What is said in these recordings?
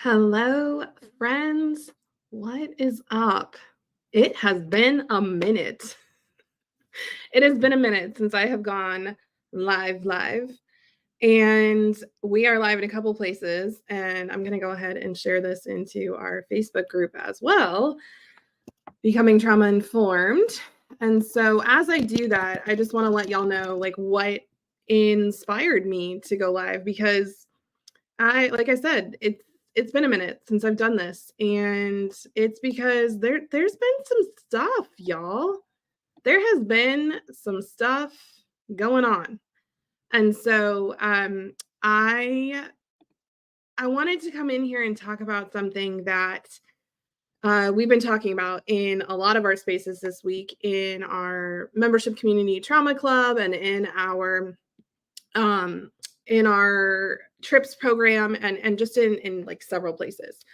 Hello, friends. What is up? It has been a minute. It has been a minute since I have gone live. And we are live in a couple places. And I'm going to go ahead and share this into our Facebook group as well, Becoming Trauma Informed. And so as I do that, I just want to let y'all know what inspired me to go live, because like I said, it's been a minute since I've done this, and it's because there's been some stuff, y'all. There has been some stuff going on. And so I wanted to come in here and talk about something that we've been talking about in a lot of our spaces this week in our membership community trauma club and in our trips program and just in like several places.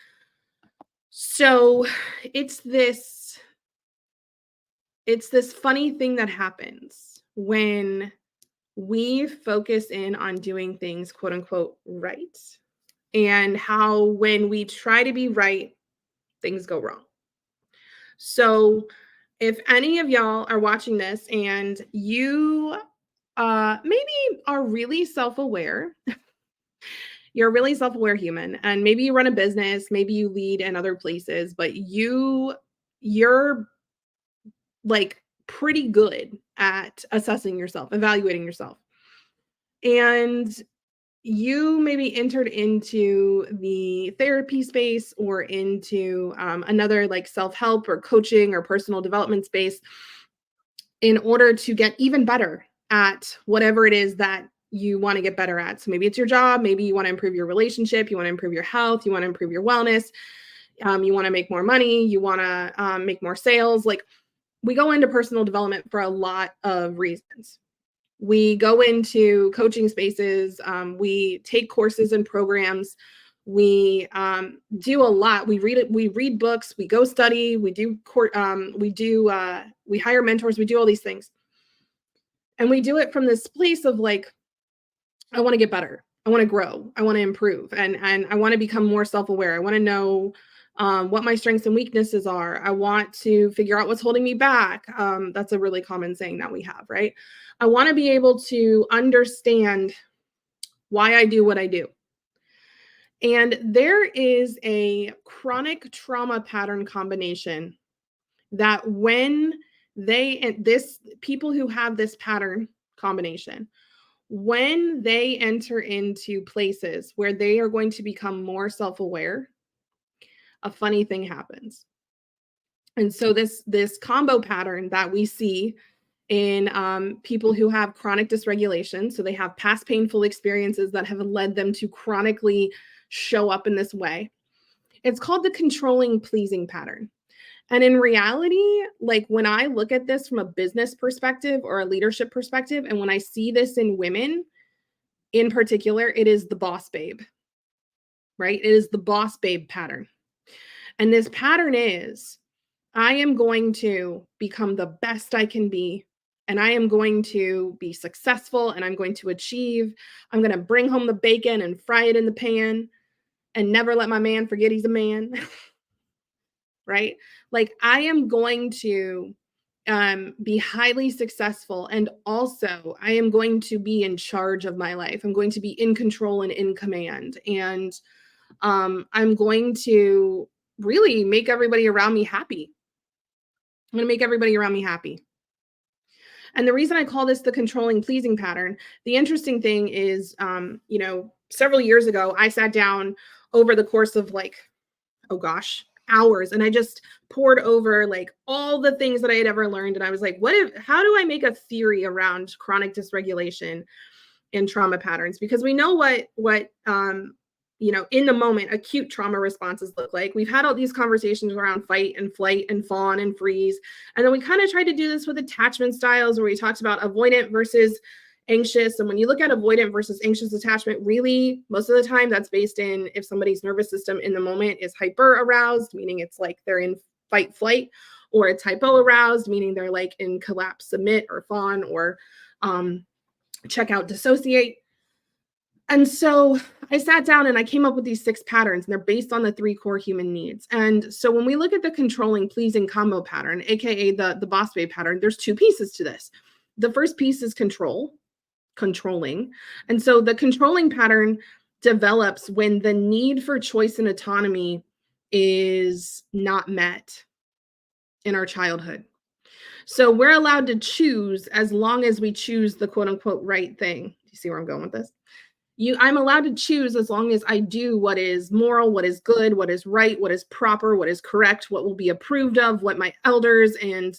So it's this funny thing that happens when we focus in on doing things quote unquote right, and how when we try to be right, things go wrong. So if any of y'all are watching this and you maybe are really self-aware, you're a really self-aware human, and maybe you run a business, maybe you lead in other places, but you're like pretty good at assessing yourself, evaluating yourself. And you maybe entered into the therapy space or into another like self-help or coaching or personal development space in order to get even better at whatever it is that you want to get better at. So maybe it's your job, maybe you want to improve your relationship, you want to improve your health, you want to improve your wellness, you want to make more money, you want to make more sales. Like, we go into personal development for a lot of reasons. We go into coaching spaces, we take courses and programs, we do a lot. We read books, we go study, we hire mentors, we do all these things. And we do it from this place of like, I want to get better, I want to grow, I want to improve, and I want to become more self-aware. I want to know what my strengths and weaknesses are. I want to figure out what's holding me back. That's a really common saying that we have, right? I want to be able to understand why I do what I do. And there is a chronic trauma pattern combination that when people who have this pattern combination, when they enter into places where they are going to become more self-aware, a funny thing happens. And so this combo pattern that we see in people who have chronic dysregulation, so they have past painful experiences that have led them to chronically show up in this way, it's called the controlling pleasing pattern. And in reality, like when I look at this from a business perspective or a leadership perspective, and when I see this in women in particular, it is the boss babe, right? It is the boss babe pattern. And this pattern is, I am going to become the best I can be, and I am going to be successful, and I'm going to achieve. I'm going to bring home the bacon and fry it in the pan and never let my man forget he's a man. Right? Like, I am going to be highly successful, and also I am going to be in charge of my life. I'm going to be in control and in command, and I'm going to really make everybody around me happy. I'm going to make everybody around me happy. And the reason I call this the controlling pleasing pattern, the interesting thing is, several years ago, I sat down over the course of hours, and I just poured over like all the things that I had ever learned. And I was like, how do I make a theory around chronic dysregulation and trauma patterns? Because we know what in the moment, acute trauma responses look like. We've had all these conversations around fight and flight and fawn and freeze. And then we kind of tried to do this with attachment styles, where we talked about avoidant versus anxious. And when you look at avoidant versus anxious attachment, really, most of the time that's based in if somebody's nervous system in the moment is hyper aroused, meaning it's like they're in fight flight, or it's hypo aroused, meaning they're like in collapse submit or fawn or check out dissociate. And so I sat down and I came up with these 6 patterns, and they're based on the 3 core human needs. And so when we look at the controlling pleasing combo pattern, aka the boss babe pattern, there's 2 pieces to this. The first piece is controlling. And so the controlling pattern develops when the need for choice and autonomy is not met in our childhood. So we're allowed to choose as long as we choose the quote unquote right thing. Do you see where I'm going with this? I'm allowed to choose as long as I do what is moral, what is good, what is right, what is proper, what is correct, what will be approved of, what my elders and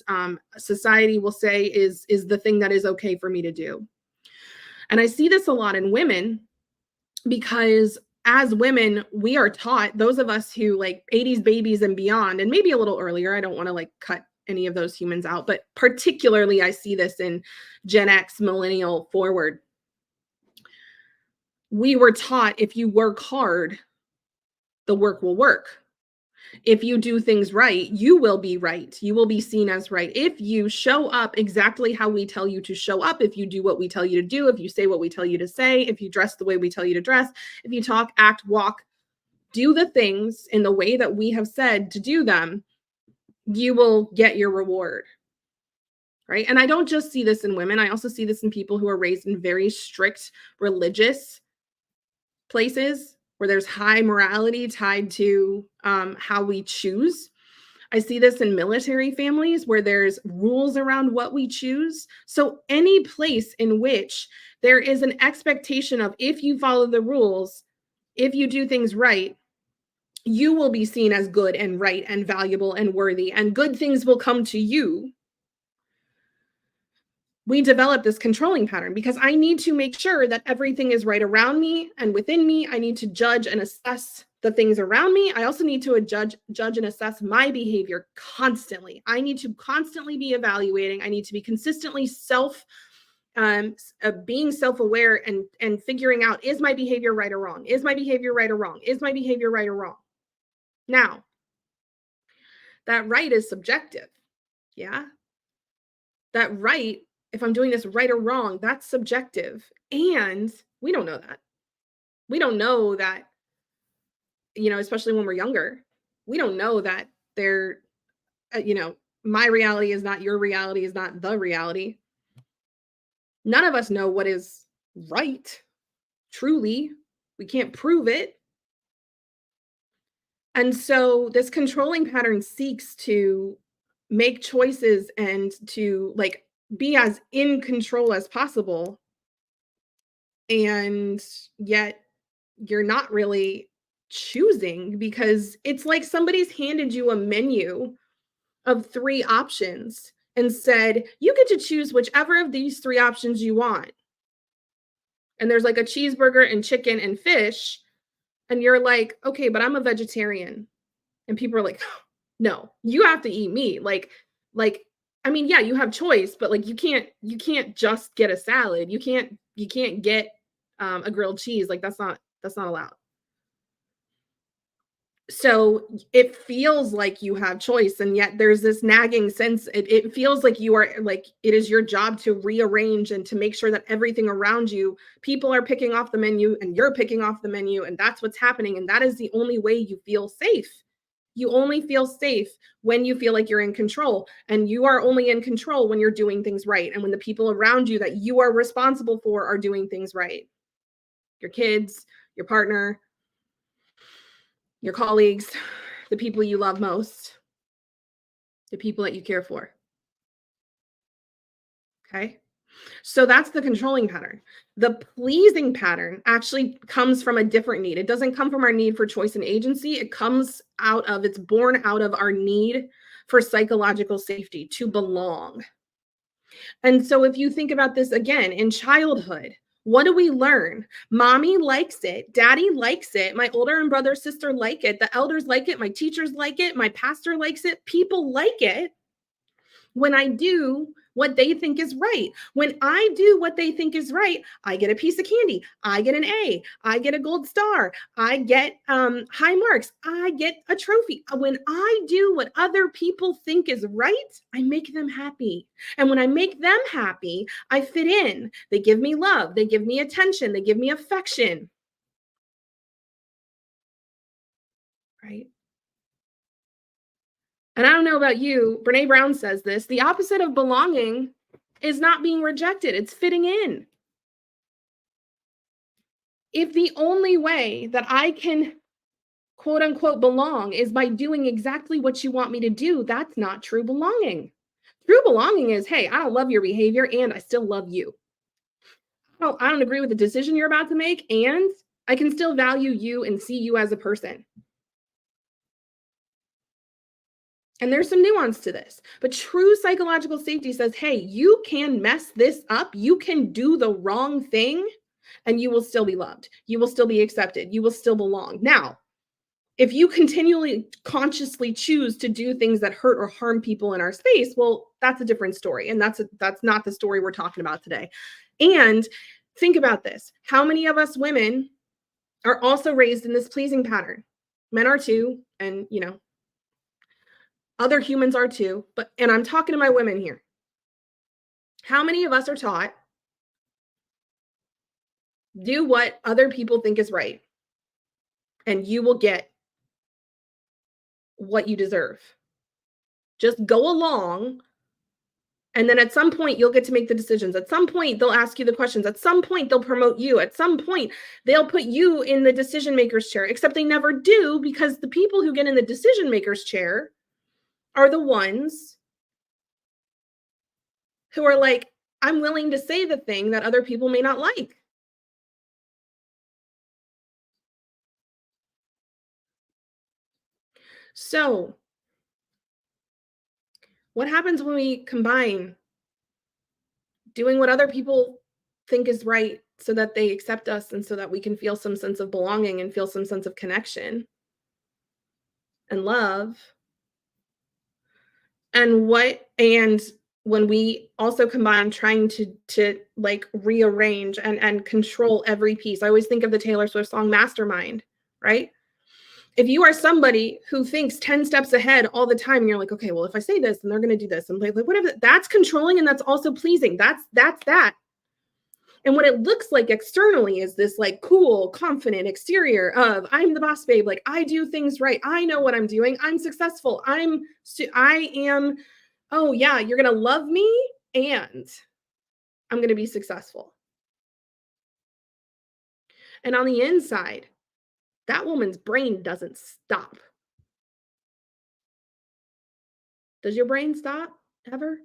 society will say is the thing that is okay for me to do. And I see this a lot in women because as women, we are taught, those of us who like 80s babies and beyond, and maybe a little earlier, I don't want to like cut any of those humans out, but particularly I see this in Gen X, millennial forward. We were taught if you work hard, the work will work. If you do things right, you will be right. You will be seen as right. If you show up exactly how we tell you to show up, if you do what we tell you to do, if you say what we tell you to say, if you dress the way we tell you to dress, if you talk, act, walk, do the things in the way that we have said to do them, you will get your reward. Right. And I don't just see this in women. I also see this in people who are raised in very strict religious places where there's high morality tied to how we choose. I see this in military families where there's rules around what we choose. So any place in which there is an expectation of if you follow the rules, if you do things right, you will be seen as good and right and valuable and worthy, and good things will come to you. We develop this controlling pattern because I need to make sure that everything is right around me and within me. I need to judge and assess the things around me. I also need to judge and assess my behavior constantly. I need to constantly be evaluating. I need to be consistently being self-aware and figuring out, is my behavior right or wrong? Is my behavior right or wrong? Is my behavior right or wrong? Now, that right is subjective. Yeah. That right, if I'm doing this right or wrong, that's subjective. And we don't know that. We don't know that, especially when we're younger, we don't know that they're, my reality is not your reality, is not the reality. None of us know what is right, truly. We can't prove it. And so this controlling pattern seeks to make choices and to like be as in control as possible. And yet you're not really choosing because it's like somebody's handed you a menu of 3 options and said, you get to choose whichever of these 3 options you want. And there's like a cheeseburger and chicken and fish. And you're like, okay, but I'm a vegetarian. And people are like, no, you have to eat meat. I mean, yeah, you have choice, but like you can't just get a salad. You can't get a grilled cheese. Like that's not allowed. So it feels like you have choice, and yet there's this nagging sense. It feels like you are like it is your job to rearrange and to make sure that everything around you, people are picking off the menu and you're picking off the menu, and that's what's happening. And that is the only way you feel safe. You only feel safe when you feel like you're in control, and you are only in control when you're doing things right. And when the people around you that you are responsible for are doing things right. Your kids, your partner, your colleagues, the people you love most, the people that you care for. Okay. So that's the controlling pattern. The pleasing pattern actually comes from a different need. It doesn't come from our need for choice and agency. It's born out of our need for psychological safety, to belong. And so if you think about this again in childhood, what do we learn? Mommy likes it. Daddy likes it. My older and brother, sister like it. The elders like it. My teachers like it. My pastor likes it. People like it. when I do what they think is right. When I do what they think is right, I get a piece of candy. I get an A. I get a gold star. I get high marks. I get a trophy. When I do what other people think is right, I make them happy. And when I make them happy, I fit in. They give me love. They give me attention. They give me affection. Right? And I don't know about you, Brene Brown says this, the opposite of belonging is not being rejected, it's fitting in. If the only way that I can quote unquote belong is by doing exactly what you want me to do, that's not true belonging. True belonging is, hey, I don't love your behavior and I still love you. I don't agree with the decision you're about to make, and I can still value you and see you as a person. And there's some nuance to this, but true psychological safety says, hey, you can mess this up. You can do the wrong thing and you will still be loved. You will still be accepted. You will still belong. Now, if you continually consciously choose to do things that hurt or harm people in our space, well, that's a different story. And that's not the story we're talking about today. And think about this. How many of us women are also raised in this pleasing pattern? Men are too, and other humans are too, and I'm talking to my women here. How many of us are taught, do what other people think is right, and you will get what you deserve? Just go along, and then at some point, you'll get to make the decisions. At some point, they'll ask you the questions. At some point, they'll promote you. At some point, they'll put you in the decision maker's chair, except they never do, because the people who get in the decision maker's chair are the ones who are like, I'm willing to say the thing that other people may not like. So, what happens when we combine doing what other people think is right so that they accept us and so that we can feel some sense of belonging and feel some sense of connection and love? And when we also combine trying to like rearrange and control every piece. I always think of the Taylor Swift song Mastermind, right? If you are somebody who thinks 10 steps ahead all the time, and you're like, okay, well, if I say this, then they're going to do this, and like whatever, that's controlling, and that's also pleasing. That's that. And what it looks like externally is this like cool, confident exterior of I'm the boss babe, like I do things right, I know what I'm doing, I'm successful, I am. Oh yeah, you're going to love me, and I'm going to be successful. And on the inside, that woman's brain doesn't stop. Does your brain stop ever?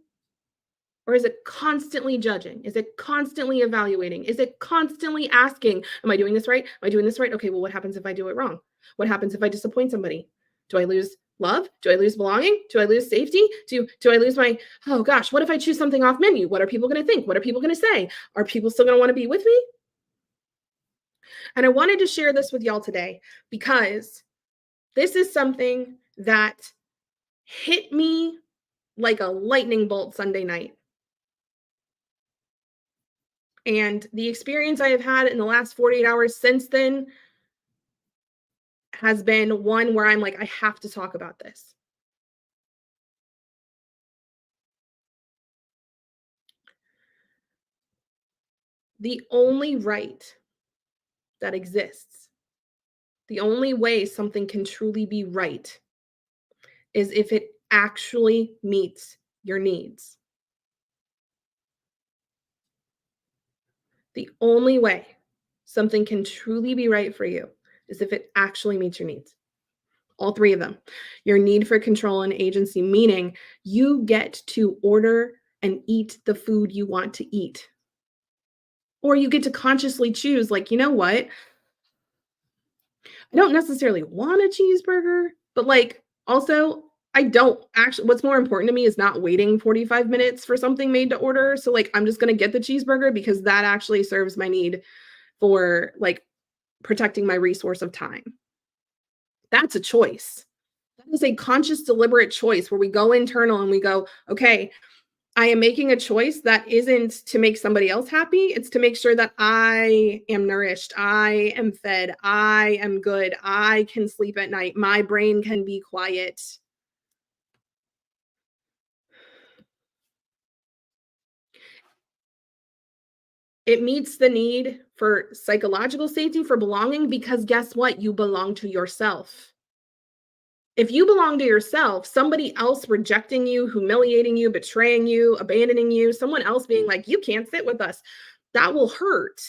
Or is it constantly judging? Is it constantly evaluating? Is it constantly asking, am I doing this right? Am I doing this right? Okay, well, what happens if I do it wrong? What happens if I disappoint somebody? Do I lose love? Do I lose belonging? Do I lose safety? Do I lose my, oh gosh, what if I choose something off menu? What are people going to think? What are people going to say? Are people still going to want to be with me? And I wanted to share this with y'all today because this is something that hit me like a lightning bolt Sunday night. And the experience I have had in the last 48 hours since then has been one where I'm like, I have to talk about this. The only right that exists, the only way something can truly be right is if it actually meets your needs. The only way something can truly be right for you is if it actually meets your needs. All three of them. Your need for control and agency, meaning you get to order and eat the food you want to eat. Or you get to consciously choose, like, you know what? I don't necessarily want a cheeseburger, but like also I don't actually, what's more important to me is not waiting 45 minutes for something made to order. So like I'm just going to get the cheeseburger because that actually serves my need for like protecting my resource of time. That's a choice. That is a conscious, deliberate choice where we go internal and we go, okay, I am making a choice that isn't to make somebody else happy. It's to make sure that I am nourished, I am fed, I am good, I can sleep at night, my brain can be quiet. It meets the need for psychological safety, for belonging, because guess what? You belong to yourself. If you belong to yourself, somebody else rejecting you, humiliating you, betraying you, abandoning you, someone else being like, you can't sit with us, that will hurt.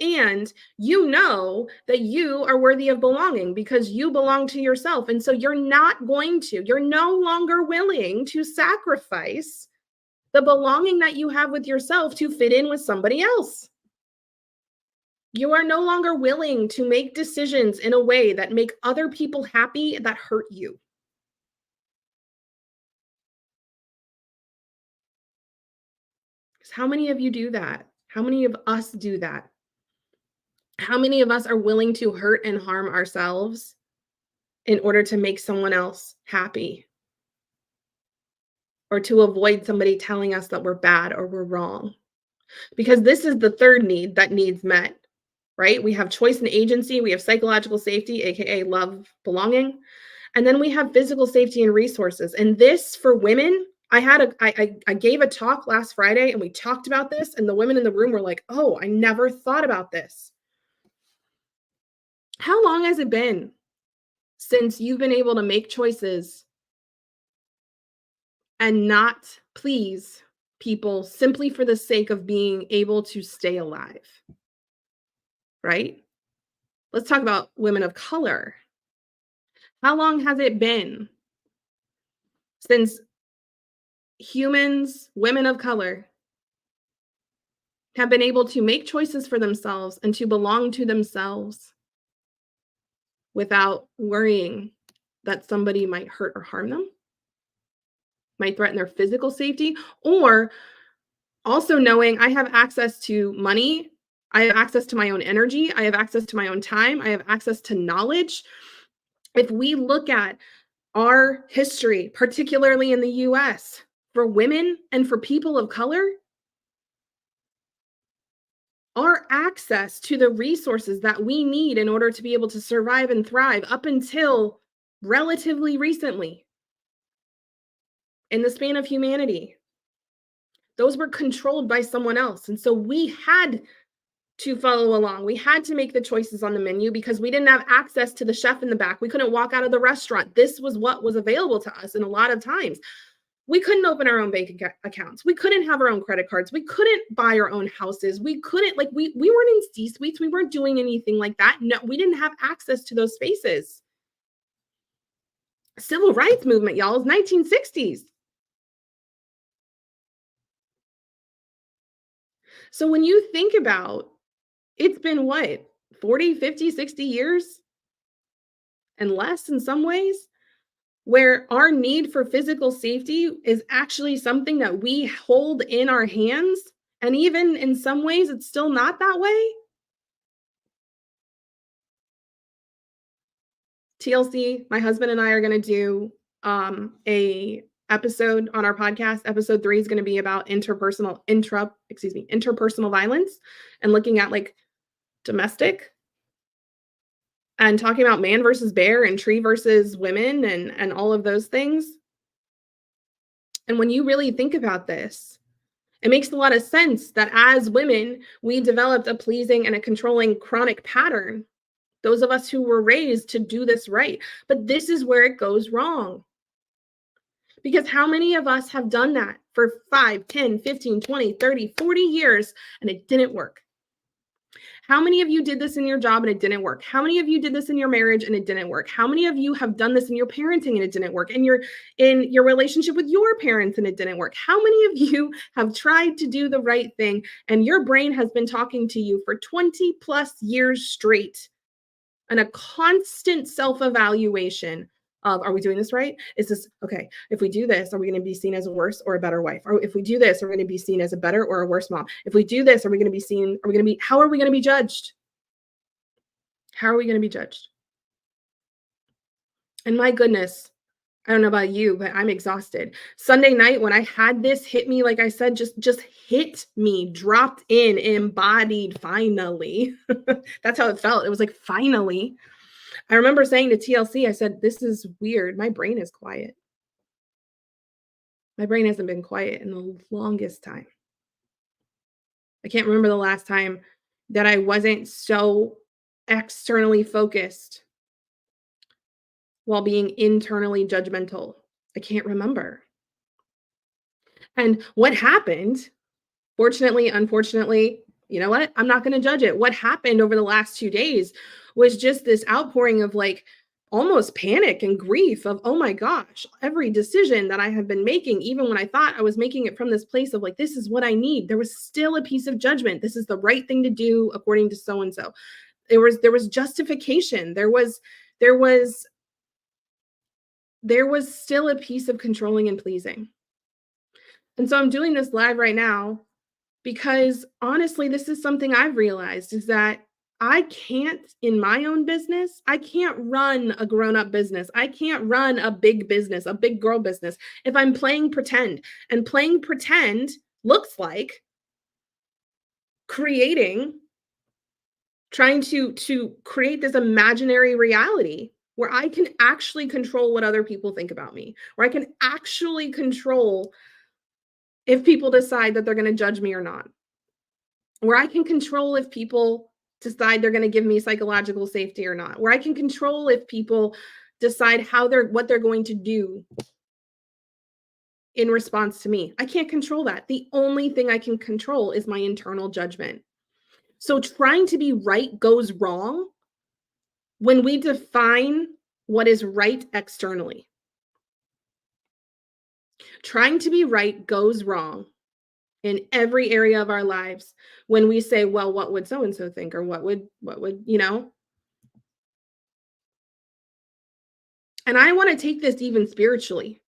And you know that you are worthy of belonging because you belong to yourself. And so you're no longer willing to sacrifice the belonging that you have with yourself to fit in with somebody else. You are no longer willing to make decisions in a way that make other people happy that hurt you. 'Cause how many of you do that? How many of us do that? How many of us are willing to hurt and harm ourselves in order to make someone else happy or to avoid somebody telling us that we're bad or we're wrong? Because this is the third need that needs met, right? We have choice and agency, we have psychological safety, aka love, belonging, and then we have physical safety and resources. And this for women, I gave a talk last Friday and we talked about this, and the women in the room were like, "Oh, I never thought about this." How long has it been since you've been able to make choices and not please people simply for the sake of being able to stay alive, right? Let's talk about women of color. How long has it been since humans, women of color, have been able to make choices for themselves and to belong to themselves without worrying that somebody might hurt or harm them, might threaten their physical safety, or also knowing I have access to money, I have access to my own energy, I have access to my own time, I have access to knowledge. If we look at our history, particularly in the US, for women and for people of color, our access to the resources that we need in order to be able to survive and thrive up until relatively recently in the span of humanity, those were controlled by someone else. And so we had to follow along. We had to make the choices on the menu because we didn't have access to the chef in the back. We couldn't walk out of the restaurant. This was what was available to us. And a lot of times we couldn't open our own bank accounts. We couldn't have our own credit cards. We couldn't buy our own houses. We couldn't, like, we weren't in C-suites. We weren't doing anything like that. No, we didn't have access to those spaces. Civil rights movement, y'all, is 1960s. So when you think about, it's been what, 40, 50, 60 years and less in some ways, where our need for physical safety is actually something that we hold in our hands. And even in some ways, it's still not that way. TLC, my husband and I are going to do a episode on our podcast. Episode 3 is going to be about interpersonal violence and looking at like domestic and talking about man versus bear and tree versus women and all of those things. And when you really think about this, it makes a lot of sense that as women, we developed a pleasing and a controlling chronic pattern. Those of us who were raised to do this right. But this is where it goes wrong. Because how many of us have done that for 5, 10, 15, 20, 30, 40 years and it didn't work? How many of you did this in your job and it didn't work? How many of you did this in your marriage and it didn't work? How many of you have done this in your parenting and it didn't work? In your relationship with your parents and it didn't work? How many of you have tried to do the right thing and your brain has been talking to you for 20 plus years straight and a constant self-evaluation of, are we doing this right? Is this okay? If we do this, are we going to be seen as a worse or a better wife? Or if we do this, are we going to be seen as a better or a worse mom? If we do this, are we going to be seen, how are we going to be judged? How are we going to be judged? And my goodness, I don't know about you, but I'm exhausted. Sunday night when I had this hit me, like I said, just hit me, dropped in, embodied finally. That's how it felt. It was like finally. I remember saying to TLC, I said, "This is weird. My brain is quiet. My brain hasn't been quiet in the longest time. I can't remember the last time that I wasn't so externally focused while being internally judgmental. I can't remember." And what happened, fortunately, unfortunately, you know what? I'm not going to judge it. What happened over the last 2 days was just this outpouring of like almost panic and grief of, oh my gosh, every decision that I have been making, even when I thought I was making it from this place of like, this is what I need, there was still a piece of judgment. This is the right thing to do according to so and so. There was justification. There was there was still a piece of controlling and pleasing. And so I'm doing this live right now because honestly, this is something I've realized is that I can't, in my own business, I can't run a grown up business. I can't run a big business, a big girl business, if I'm playing pretend. And playing pretend looks like creating, trying to create this imaginary reality where I can actually control what other people think about me, where I can actually control if people decide that they're going to judge me or not, where I can control if people decide they're going to give me psychological safety or not, where I can control if people decide what they're going to do in response to me. I can't control that. The only thing I can control is my internal judgment. So trying to be right goes wrong when we define what is right externally. Trying to be right goes wrong in every area of our lives when we say, well, what would so and so think, or what would and I want to take this even spiritually.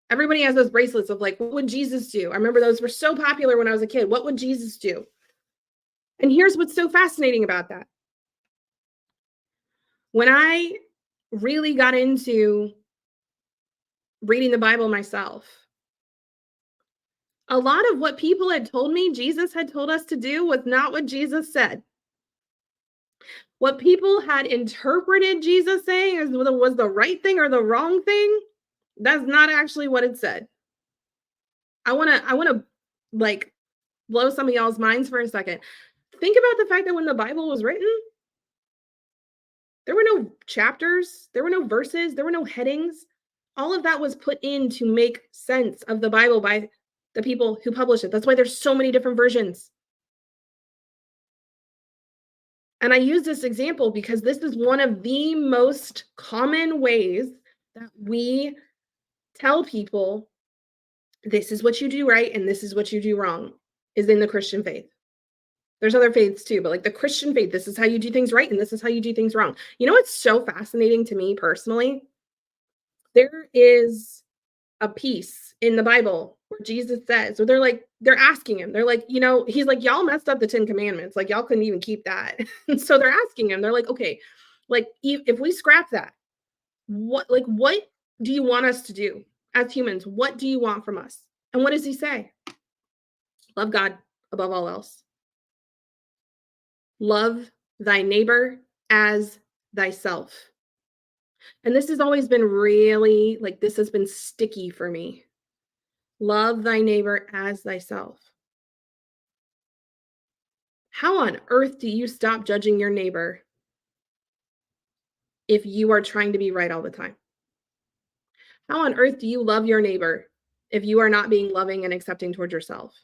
Everybody has those bracelets of like, what would Jesus do? I remember those were so popular when I was a kid. What would Jesus do? And here's what's so fascinating about that. When I really got into reading the Bible myself, a lot of what people had told me Jesus had told us to do was not what Jesus said. What people had interpreted Jesus saying as was the right thing or the wrong thing, that's not actually what it said. I want to like blow some of y'all's minds for a second. Think about the fact that when the Bible was written, there were no chapters, there were no verses, there were no headings. All of that was put in to make sense of the Bible by the people who published it. That's why there's so many different versions. And I use this example because this is one of the most common ways that we tell people this is what you do right and this is what you do wrong is in the Christian faith. There's other faiths too, but like the Christian faith, this is how you do things right and this is how you do things wrong. You know what's so fascinating to me personally? There is a piece in the Bible where Jesus says, so they're asking him, they're like, he's like, y'all messed up the 10 commandments. Like y'all couldn't even keep that. And so they're asking him, they're like, okay, like if we scrap that, what do you want us to do as humans? What do you want from us? And what does he say? Love God above all else. Love thy neighbor as thyself. And this has always been really like, this has been sticky for me. Love thy neighbor as thyself. How on earth do you stop judging your neighbor if you are trying to be right all the time? How on earth do you love your neighbor if you are not being loving and accepting towards yourself?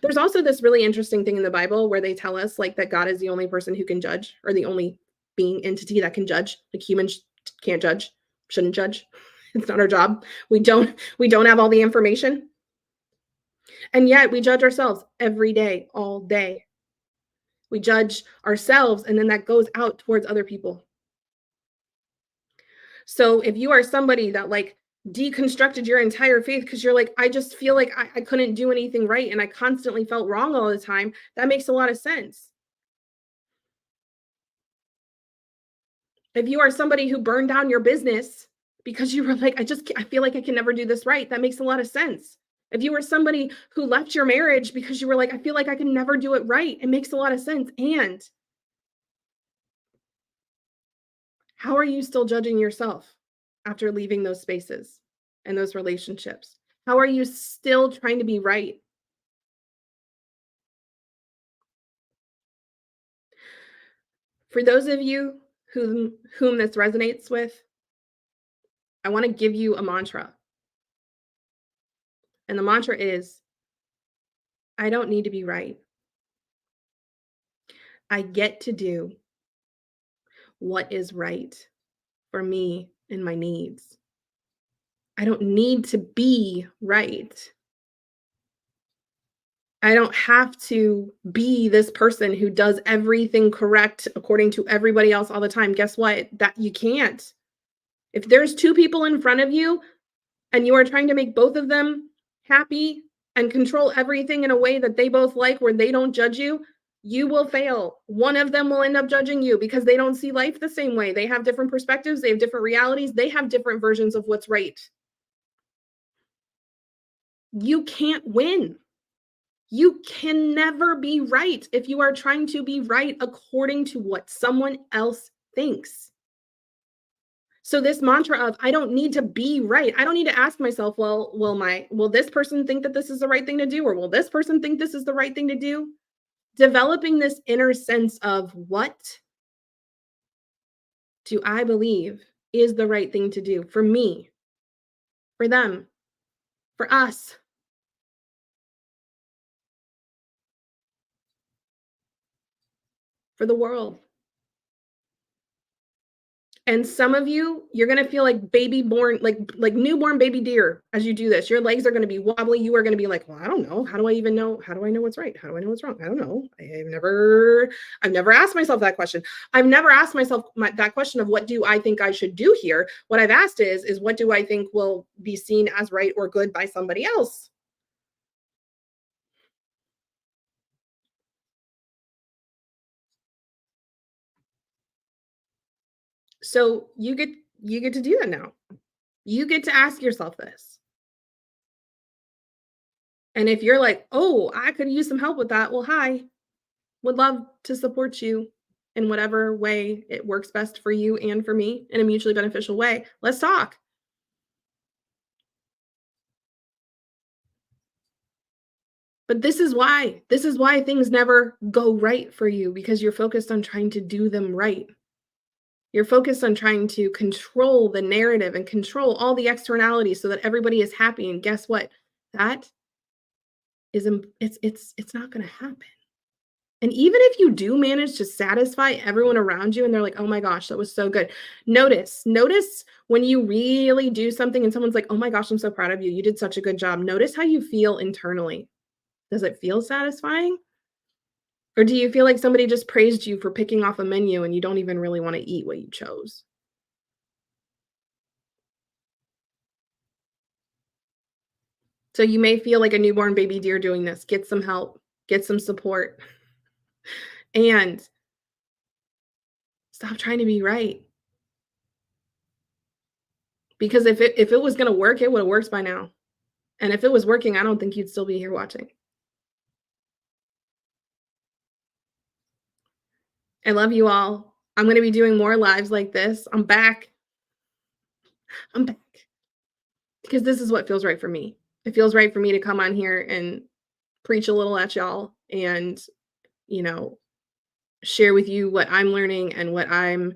There's also this really interesting thing in the Bible where they tell us like that God is the only person who can judge, or the only being entity that can judge. Like humans can't judge, shouldn't judge. It's not our job. We don't have all the information. And yet we judge ourselves every day, all day. We judge ourselves, and then that goes out towards other people. So if you are somebody that like deconstructed your entire faith because you're like, I just feel like I couldn't do anything right and I constantly felt wrong all the time, that makes a lot of sense. If you are somebody who burned down your business because you were like, I feel like I can never do this right. That makes a lot of sense. If you were somebody who left your marriage because you were like, I feel like I can never do it right, it makes a lot of sense. And how are you still judging yourself after leaving those spaces and those relationships? How are you still trying to be right? For those of you whom this resonates with, I want to give you a mantra. And the mantra is, I don't need to be right. I get to do what is right for me and my needs. I don't need to be right. I don't have to be this person who does everything correct according to everybody else all the time. Guess what? That you can't. If there's two people in front of you and you are trying to make both of them happy and control everything in a way that they both like, where they don't judge you, you will fail. One of them will end up judging you because they don't see life the same way. They have different perspectives, they have different realities, they have different versions of what's right. You can't win. You can never be right if you are trying to be right according to what someone else thinks. So this mantra of I don't need to be right. I don't need to ask myself, well, will this person think that this is the right thing to do, or will this person think this is the right thing to do? Developing this inner sense of what do I believe is the right thing to do for me, for them, for us, for the world. And some of you, you're gonna feel like baby born, like newborn baby deer as you do this. Your legs are gonna be wobbly. You are gonna be like, well, I don't know. How do I even know? How do I know what's right? How do I know what's wrong? I don't know. I've never asked myself that question. I've never asked myself that question of what do I think I should do here? What I've asked is what do I think will be seen as right or good by somebody else? So you get to do that now. You get to ask yourself this. And if you're like, oh, I could use some help with that, well, hi, would love to support you in whatever way it works best for you and for me in a mutually beneficial way. Let's talk. But this is why things never go right for you, because you're focused on trying to do them right. You're focused on trying to control the narrative and control all the externalities so that everybody is happy. And guess what? That it's not going to happen. And even if you do manage to satisfy everyone around you and they're like, "Oh my gosh, that was so good." Notice when you really do something and someone's like, "Oh my gosh, I'm so proud of you. You did such a good job." Notice how you feel internally. Does it feel satisfying? Or do you feel like somebody just praised you for picking off a menu and you don't even really want to eat what you chose? So you may feel like a newborn baby deer doing this. Get some help, get some support, and stop trying to be right. Because if it was gonna work, it would have worked by now. And if it was working, I don't think you'd still be here watching. I love you all. I'm gonna be doing more lives like this. I'm back. I'm back because this is what feels right for me. It feels right for me to come on here and preach a little at y'all and, you know, share with you what I'm learning and what I'm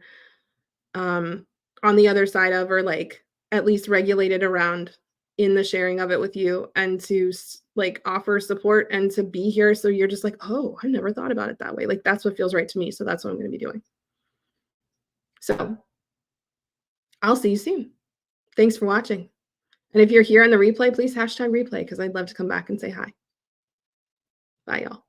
um on the other side of, or like at least regulated around in the sharing of it with you, and to like offer support and to be here so you're just like, "Oh, I never thought about it that way." Like that's what feels right to me, so that's what I'm going to be doing. So, I'll see you soon. Thanks for watching. And if you're here on the replay, please hashtag replay because I'd love to come back and say hi. Bye, y'all.